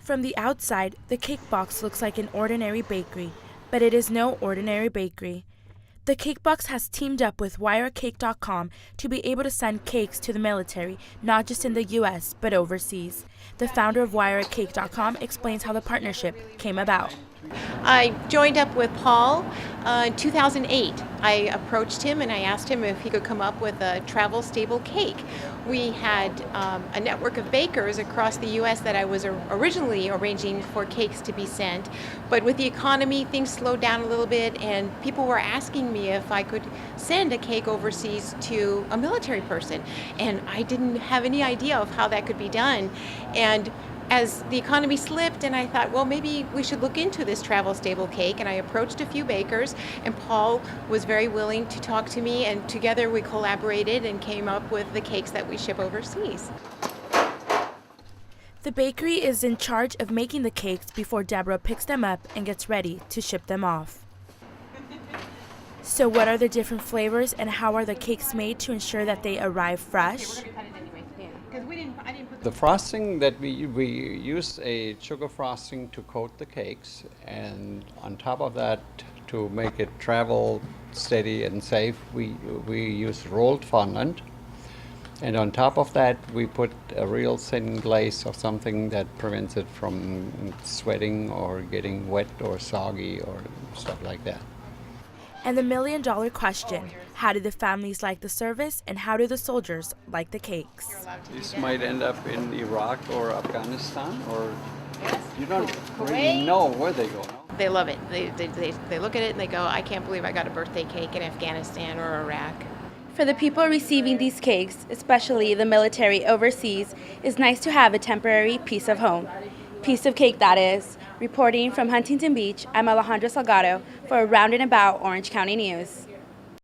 From the outside, the cake box looks like an ordinary bakery, but it is no ordinary bakery. The cake box has teamed up with Wire-a-cake.com to be able to send cakes to the military, not just in the U.S., but overseas. The founder of Wire-a-cake.com explains how the partnership came about. I joined up with Paul in 2008. I approached him and I asked him if he could come up with a travel stable cake. We had a network of bakers across the U.S. that I was originally arranging for cakes to be sent, but with the economy, things slowed down a little bit, and people were asking me if I could send a cake overseas to a military person, and I didn't have any idea of how that could be done. And as the economy slipped, and I thought, well, maybe we should look into this travel stable cake, and I approached a few bakers, and Paul was very willing to talk to me, and together we collaborated and came up with the cakes that we ship overseas. The bakery is in charge of making the cakes before Deborah picks them up and gets ready to ship them off. So what are the different flavors and how are the cakes made to ensure that they arrive fresh? The frosting that we use a sugar frosting to coat the cakes, and on top of that, to make it travel steady and safe, we use rolled fondant, and on top of that we put a real thin glaze of something that prevents it from sweating or getting wet or soggy or stuff like that. And the million-dollar question, how do the families like the service and how do the soldiers like the cakes? This might end up in Iraq or Afghanistan, or you don't really know where they go. They love it. They look at it and they go, I can't believe I got a birthday cake in Afghanistan or Iraq. For the people receiving these cakes, especially the military overseas, it's nice to have a temporary piece of home. Piece of cake, that is. Reporting from Huntington Beach, I'm Alejandra Salgado for Round and About Orange County News.